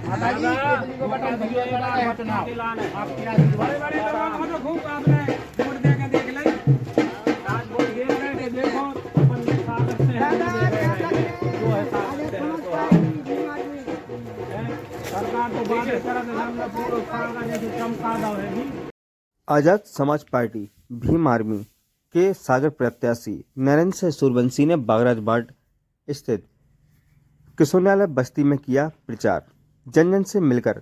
बड़े लोगों को खूब आपने वोट दे के देख ले, आज वोट दे रहे थे, देखो अपन सागर से जो है सरकार तो बात कर रहे पूरा सागा जैसे चमका दो है भी। आजाद समाज पार्टी भीम आर्मी के सागर प्रत्याशी नरेंद्र सिंह सूर्यवंशी ने बागराज वार्ड स्थित किशोरन्यालय बस्ती में किया प्रचार। जन जन से मिलकर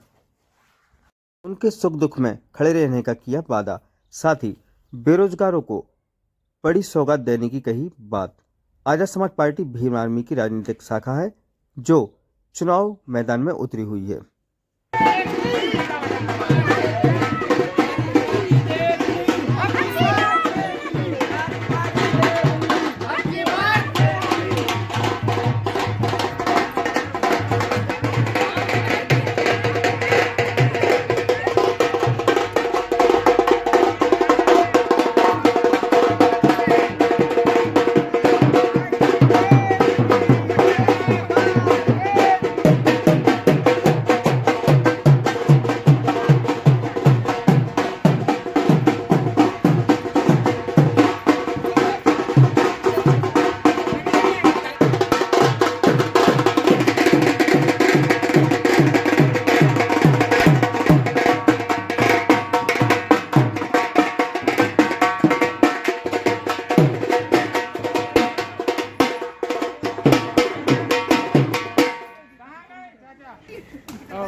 उनके सुख दुख में खड़े रहने का किया वादा, साथ ही बेरोजगारों को बड़ी सौगात देने की कही बात। आजाद समाज पार्टी भीम आर्मी की राजनीतिक शाखा है जो चुनाव मैदान में उतरी हुई है।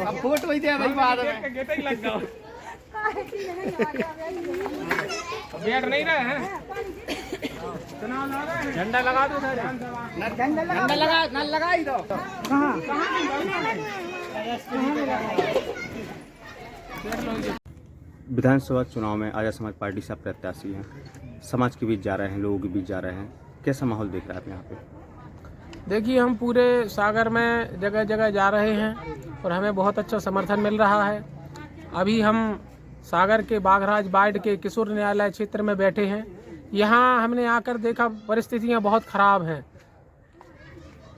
अब फोटो ही दे भाई बाद में गेट ही लग जाओ, बैठ नहीं रहे हैं, चुनाव लड़ रहे हैं, झंडा लगा दो, झंडा लगा न लगा ही दो। विधानसभा चुनाव में आजाद समाज पार्टी से प्रत्याशी हैं, समाज के बीच जा रहे हैं, लोगों के बीच जा रहे हैं, कैसा माहौल देख रहे हैं आप यहाँ पे? देखिए, हम पूरे सागर में जगह जगह जा रहे हैं और हमें बहुत अच्छा समर्थन मिल रहा है। अभी हम सागर के बागराज वार्ड के किशोरन्यालय क्षेत्र में बैठे हैं। यहाँ हमने आकर देखा परिस्थितियाँ बहुत ख़राब हैं,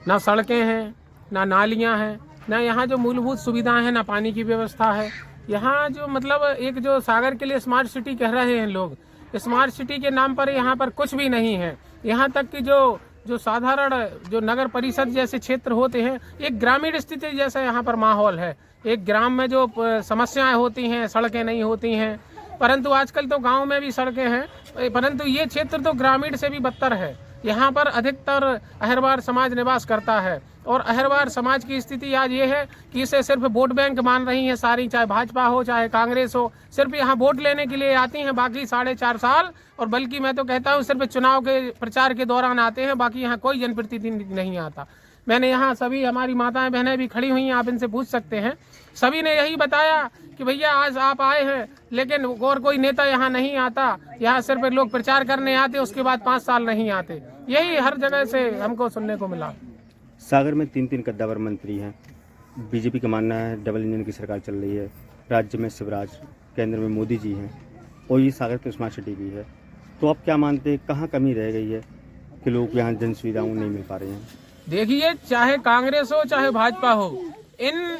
ना सड़कें हैं, ना नालियाँ हैं, ना यहाँ जो मूलभूत सुविधाएं हैं, ना पानी की व्यवस्था है। यहाँ जो मतलब एक जो सागर के लिए स्मार्ट सिटी कह रहे हैं लोग, स्मार्ट सिटी के नाम पर यहाँ पर कुछ भी नहीं है। यहाँ तक कि जो साधारण जो नगर परिषद जैसे क्षेत्र होते हैं, एक ग्रामीण स्थिति जैसा यहाँ पर माहौल है। एक ग्राम में जो समस्याएं होती हैं, सड़कें नहीं होती हैं, परंतु आजकल तो गांव में भी सड़कें हैं, परंतु ये क्षेत्र तो ग्रामीण से भी बदतर है। यहाँ पर अधिकतर अहिरवार समाज निवास करता है और अहिरवार समाज की स्थिति आज ये है कि इसे सिर्फ वोट बैंक मान रही है सारी, चाहे भाजपा हो चाहे कांग्रेस हो, सिर्फ यहाँ वोट लेने के लिए आती हैं, बाकी 4.5 साल, और बल्कि मैं तो कहता हूँ सिर्फ चुनाव के प्रचार के दौरान आते हैं, बाकी यहाँ कोई जनप्रतिनिधि नहीं आता। मैंने यहाँ सभी हमारी माताएं बहनें भी खड़ी हुई हैं, आप इनसे पूछ सकते हैं, सभी ने यही बताया कि भैया आज आप आए हैं लेकिन और कोई नेता यहाँ नहीं आता, यहाँ सिर्फ लोग प्रचार करने आते, उसके बाद 5 साल नहीं आते। यही हर जगह से हमको सुनने को मिला। सागर में 3 कद्दावर मंत्री हैं। बीजेपी का मानना है डबल इंजन की सरकार चल रही है, राज्य में शिवराज, केंद्र में मोदी जी हैं और ये सागर की स्मार्ट सिटी भी है। तो आप क्या मानते हैं, कहाँ कमी रह गई है कि लोग यहाँ जन सुविधाओं नहीं मिल पा रहे हैं? देखिए, चाहे कांग्रेस हो चाहे भाजपा हो, इन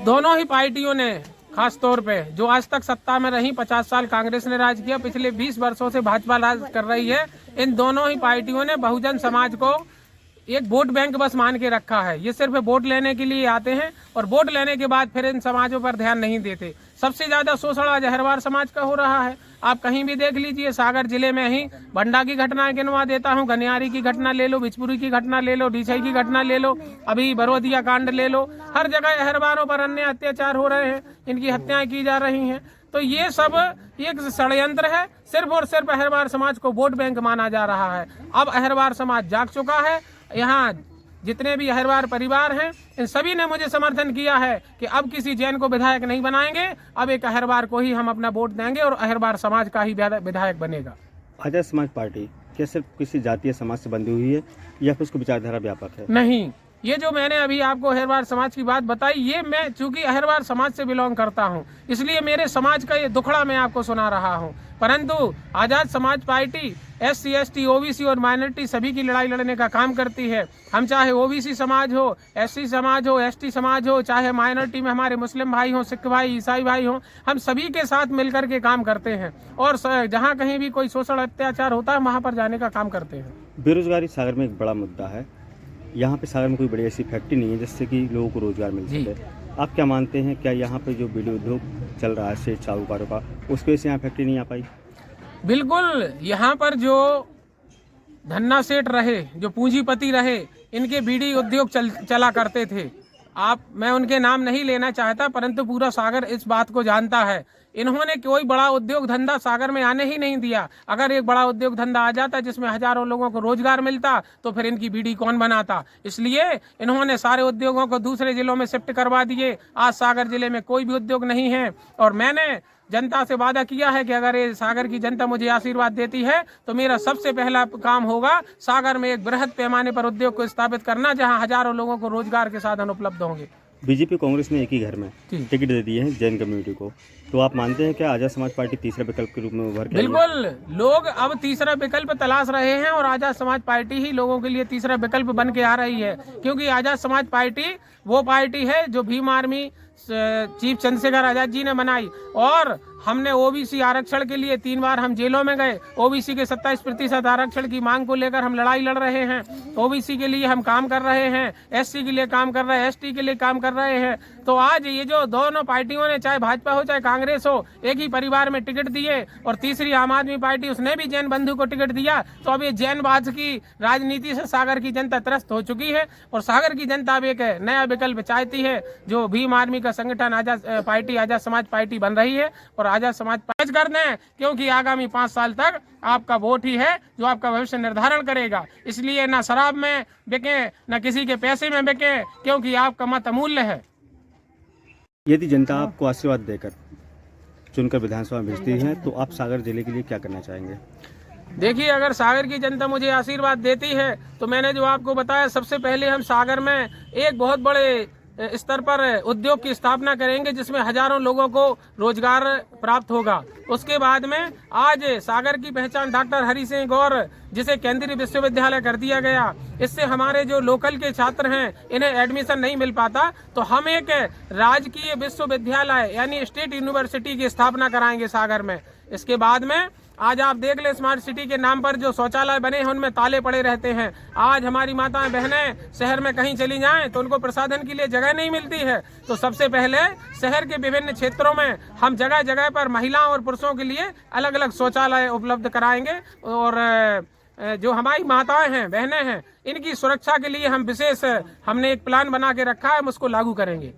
दोनों ही पार्टियों ने खास तौर पे जो आज तक सत्ता में रही, 50 साल कांग्रेस ने राज किया, पिछले 20 वर्षों से भाजपा राज कर रही है। इन दोनों ही पार्टियों ने बहुजन समाज को एक वोट बैंक बस मान के रखा है। ये सिर्फ वोट लेने के लिए आते हैं और वोट लेने के बाद फिर इन समाजों पर ध्यान नहीं देते। सबसे ज्यादा शोषण आज अहिरवार समाज का हो रहा है। आप कहीं भी देख लीजिए, सागर जिले में ही भंडा की घटनाएं गिनवा देता हूं, गनियारी की घटना ले लो, बिचपुरी की घटना ले लो, डीछई की घटना ले लो, अभी बरोदिया कांड ले लो, हर जगह अहिरवारों पर अन्य अत्याचार हो रहे हैं, इनकी हत्याएं की जा रही हैं। तो ये सब एक षड्यंत्र है, सिर्फ और सिर्फ अहिरवार समाज को वोट बैंक माना जा रहा है। अब अहिरवार समाज जाग चुका है। यहाँ जितने भी अहिरवार परिवार हैं, इन सभी ने मुझे समर्थन किया है कि अब किसी जैन को विधायक नहीं बनाएंगे, अब एक अहिरवार को ही हम अपना वोट देंगे और अहिरवार समाज का ही विधायक बनेगा। आजाद समाज पार्टी क्या सिर्फ किसी जातीय समाज से बंधी हुई है या फिर उसकी विचारधारा व्यापक है? नहीं, ये जो मैंने अभी आपको अहिरवार समाज की बात बताई, ये मैं चूंकि अहिरवार समाज से बिलोंग करता हूँ, इसलिए मेरे समाज का ये दुखड़ा मैं आपको सुना रहा हूँ। परंतु आज़ाद समाज पार्टी SC ST OBC और माइनॉरिटी सभी की लड़ाई लड़ने का काम करती है। हम चाहे OBC समाज हो, SC समाज हो, ST समाज हो, चाहे माइनॉरिटी में हमारे मुस्लिम भाई हों, सिख भाई, ईसाई भाई हों, हम सभी के साथ मिलकर के काम करते हैं और जहाँ कहीं भी कोई शोषण अत्याचार होता है वहाँ पर जाने का काम करते हैं। बेरोजगारी सागर में एक बड़ा मुद्दा है। यहाँ पे सागर में कोई बड़ी ऐसी फैक्ट्री नहीं है जिससे कि लोगों को रोजगार मिल सके। आप क्या मानते हैं, क्या यहाँ पे जो बीड़ी उद्योग चल रहा है सेठ साहूकारों का, उसकी वजह से यहाँ फैक्ट्री नहीं आ पाई? बिल्कुल, यहाँ पर जो धन्ना सेठ रहे, जो पूंजीपति रहे, इनके बीड़ी उद्योग चला करते थे। मैं उनके नाम नहीं लेना चाहता, परंतु पूरा सागर इस बात को जानता है। इन्होंने कोई बड़ा उद्योग धंधा सागर में आने ही नहीं दिया। अगर एक बड़ा उद्योग धंधा आ जाता जिसमें हजारों लोगों को रोजगार मिलता तो फिर इनकी बीड़ी कौन बनाता। इसलिए इन्होंने सारे उद्योगों को दूसरे जिलों में शिफ्ट करवा दिए। आज सागर जिले में कोई भी उद्योग नहीं है और मैंने जनता से वादा किया है कि अगर ये सागर की जनता मुझे आशीर्वाद देती है तो मेरा सबसे पहला काम होगा सागर में एक बृहद पैमाने पर उद्योग को स्थापित करना, जहां हजारों लोगों को रोजगार के साधन उपलब्ध होंगे। बीजेपी कांग्रेस ने एक ही घर में टिकट दे दिए हैं जैन कम्युनिटी को, तो आप मानते हैं क्या आजाद समाज पार्टी तीसरा विकल्प के रूप में उभर के? बिल्कुल, लोग अब तीसरा विकल्प तलाश रहे हैं और आजाद समाज पार्टी ही लोगों के लिए तीसरा विकल्प बन के आ रही है, क्योंकि आजाद समाज पार्टी वो पार्टी है जो भीम आर्मी चीफ चंद्रशेखर आजाद जी ने बनाई और हमने OBC आरक्षण के लिए 3 बार हम जेलों में गए। OBC के 27% आरक्षण की मांग को लेकर हम लड़ाई लड़ रहे हैं। OBC के लिए हम काम कर रहे हैं, SC के लिए काम कर रहे हैं, ST के लिए काम कर रहे हैं। तो आज ये जो दोनों पार्टियों ने, चाहे भाजपा हो चाहे कांग्रेस हो, एक ही परिवार में टिकट दिए और तीसरी आम आदमी पार्टी, उसने भी जैन बंधु को टिकट दिया। तो अब ये जैनवाद की राजनीति से सागर की जनता त्रस्त हो चुकी है और सागर की जनता अब एक नया विकल्प चाहती है, जो भीम आर्मी का संगठन आजाद समाज पार्टी बन रही है और आजाद समाज पार्टी कर दें, क्योंकि आगामी 5 साल तक आपका वोट ही है जो आपका भविष्य निर्धारण करेगा। इसलिए ना शराब में बिके, ना किसी के पैसे में बिके, क्योंकि आपका मत अमूल्य है। यदि जनता आपको आशीर्वाद देकर चुनकर विधानसभा में भेजती है तो आप सागर जिले के लिए क्या करना चाहेंगे? देखिए, अगर सागर की जनता मुझे आशीर्वाद देती है तो मैंने जो आपको बताया, सबसे पहले हम सागर में एक बहुत बड़े स्तर पर उद्योग की स्थापना करेंगे जिसमें हजारों लोगों को रोजगार प्राप्त होगा। उसके बाद में आज सागर की पहचान डॉक्टर हरि सिंह गौर, जिसे केंद्रीय विश्वविद्यालय कर दिया गया, इससे हमारे जो लोकल के छात्र हैं इन्हें एडमिशन नहीं मिल पाता, तो हम एक राजकीय विश्वविद्यालय यानी स्टेट यूनिवर्सिटी की स्थापना कराएंगे सागर में। इसके बाद में आज आप देख ले, स्मार्ट सिटी के नाम पर जो शौचालय बने हैं उनमें ताले पड़े रहते हैं। आज हमारी माताएं बहनें शहर में कहीं चली जाएं तो उनको प्रसाधन के लिए जगह नहीं मिलती है। तो सबसे पहले शहर के विभिन्न क्षेत्रों में हम जगह जगह पर महिलाओं और पुरुषों के लिए अलग अलग शौचालय उपलब्ध कराएंगे और जो हमारी माताएं हैं, बहनें हैं, इनकी सुरक्षा के लिए हम विशेष हमने एक प्लान बना के रखा है, हम उसको लागू करेंगे।